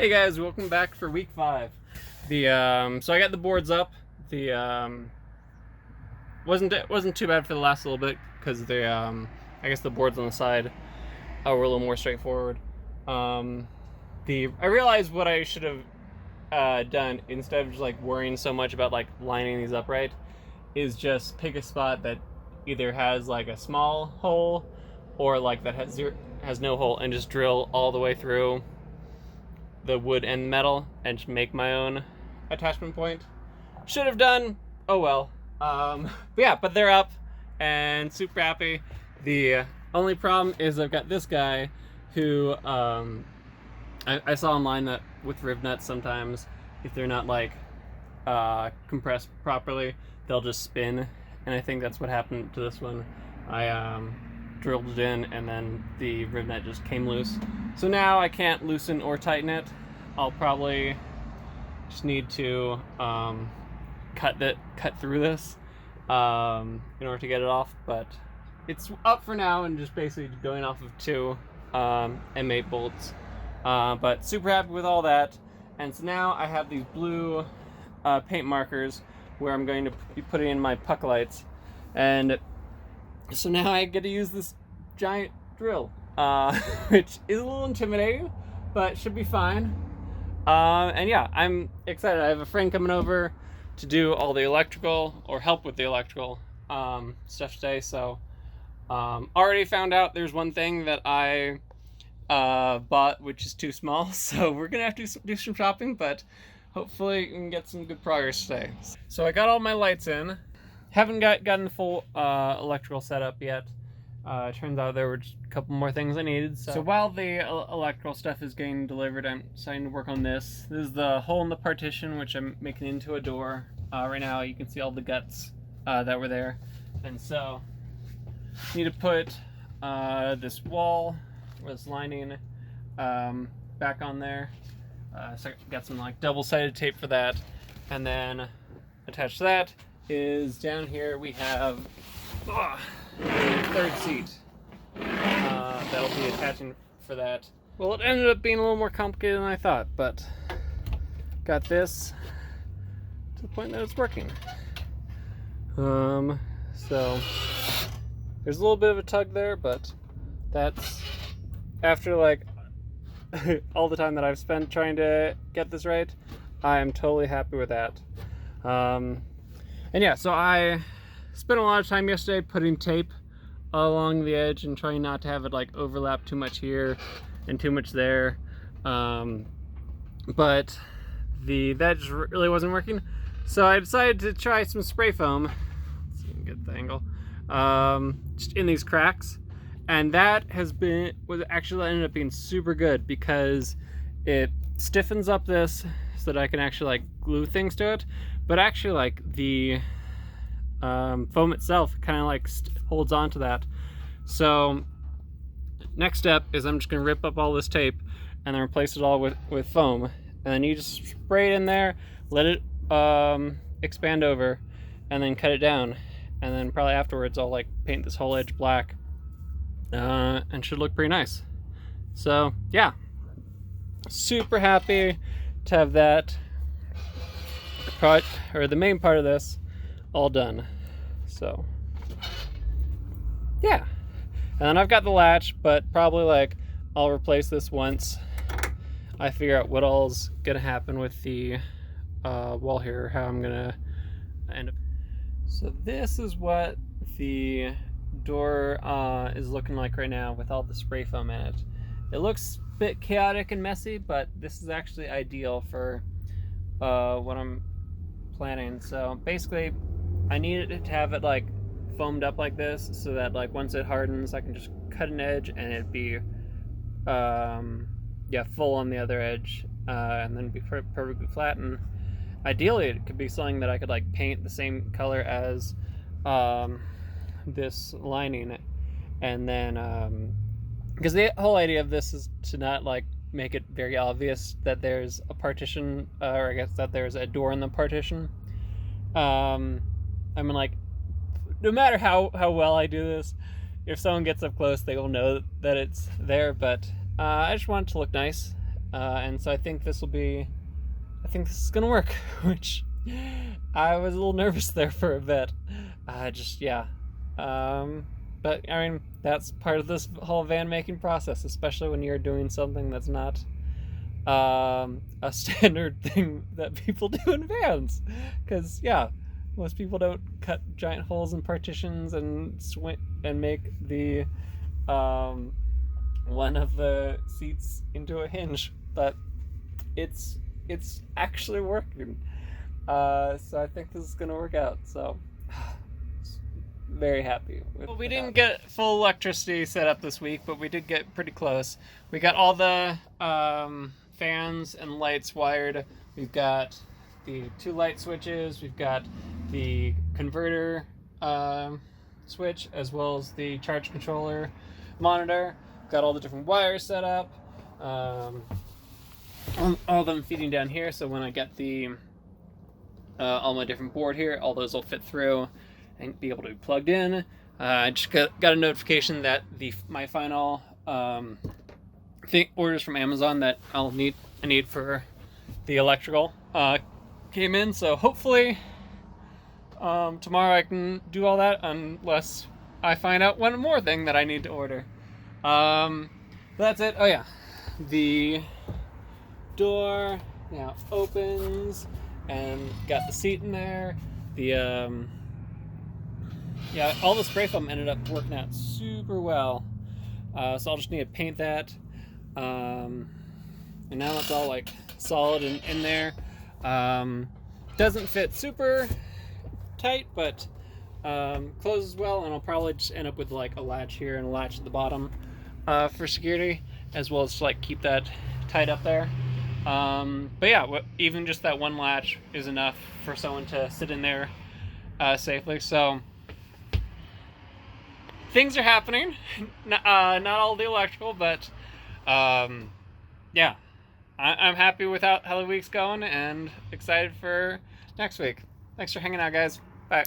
Hey guys, welcome back for week 5. So I got the boards up. Wasn't too bad for the last little bit because I guess the boards on the side were a little more straightforward. I realized what I should have done instead of just like worrying so much about like lining these up right is just pick a spot that either has like a small hole or like that has no hole and just drill all the way through the wood and metal and just make my own attachment point. Should have done, oh well. But they're up and super happy. The only problem is I've got this guy who I saw online that with riv nuts sometimes if they're not like compressed properly they'll just spin, and I think that's what happened to this one. I drilled it in and then the riv nut just came loose. So now I can't loosen or tighten it. I'll probably just need to cut through this in order to get it off, but it's up for now and just basically going off of 2 M8 bolts. But super happy with all that. And so now I have these blue paint markers where I'm going to be putting in my puck lights. And so now I get to use this giant drill, which is a little intimidating, but should be fine. And yeah, I'm excited. I have a friend coming over to do all the electrical or help with the electrical stuff today. So already found out there's one thing that I bought which is too small. So we're gonna have to do some shopping, but hopefully we can get some good progress today. So I got all my lights in. Haven't gotten the full electrical setup yet. Turns out there were just a couple more things I needed. So while the electrical stuff is getting delivered, I'm starting to work on this. This is the hole in the partition, which I'm making into a door. Right now you can see all the guts that were there. And so I need to put this wall, or this lining, back on there. So I got some like double-sided tape for that. And then attached to that is down here we have the third seat that'll be attaching for that. Well, it ended up being a little more complicated than I thought, but got this to the point that it's working. So there's a little bit of a tug there, but that's after like all the time that I've spent trying to get this right. I am totally happy with that. And yeah, so I spent a lot of time yesterday putting tape along the edge and trying not to have it like overlap too much here and too much there. But that just really wasn't working. So I decided to try some spray foam. Let's see if we can get the angle. Just in these cracks. And that was actually ended up being super good because it stiffens up this so that I can actually like glue things to it. But actually like the foam itself kind of like holds on to that. So next step is I'm just going to rip up all this tape and then replace it all with foam. And then you just spray it in there, let it expand over, and then cut it down. And then probably afterwards I'll like paint this whole edge black and should look pretty nice. So yeah, super happy to have that the main part of this all done. So yeah, and then I've got the latch, but probably like I'll replace this once I figure out what all's gonna happen with the wall here, how I'm gonna end up. So this is what the door is looking like right now with all the spray foam in it. It looks a bit chaotic and messy, but this is actually ideal for what I'm planning. So basically I needed to have it like foamed up like this so that like once it hardens I can just cut an edge and it'd be full on the other edge and then be perfectly flat. And ideally it could be something that I could like paint the same color as this lining, and then because the whole idea of this is to not like make it very obvious that there's a partition, or I guess that there's a door in the partition. I mean, like, no matter how well I do this, if someone gets up close, they will know that it's there. But I just want it to look nice, And so I think this is gonna work, which I was a little nervous there for a bit. Yeah. But I mean, that's part of this whole van making process, especially when you're doing something that's not a standard thing that people do in vans. Because yeah, most people don't cut giant holes in partitions and make the one of the seats into a hinge, but it's actually working. So I think this is gonna work out. So very happy with. Well, we didn't get full electricity set up this week, but we did get pretty close. We got all the fans and lights wired. We've got the 2 light switches. We've got the converter switch, as well as the charge controller monitor. Got all the different wires set up. All of them feeding down here, so when I get the all my different board here, all those will fit through and be able to be plugged in. I just got a notification that my final orders from Amazon that I need for the electrical came in, so hopefully tomorrow I can do all that, unless I find out one more thing that I need to order. That's it. Oh yeah, the door now opens and got the seat in there. The yeah, all the spray foam ended up working out super well. So I'll just need to paint that. And now it's all like solid and in there. Doesn't fit super tight, but closes well, and I'll probably just end up with like a latch here and a latch at the bottom for security, as well as like keep that tied up there. But yeah, even just that one latch is enough for someone to sit in there safely. So things are happening. Not all the electrical, but yeah, I'm happy with how the week's going and excited for next week. Thanks for hanging out, guys. Bye.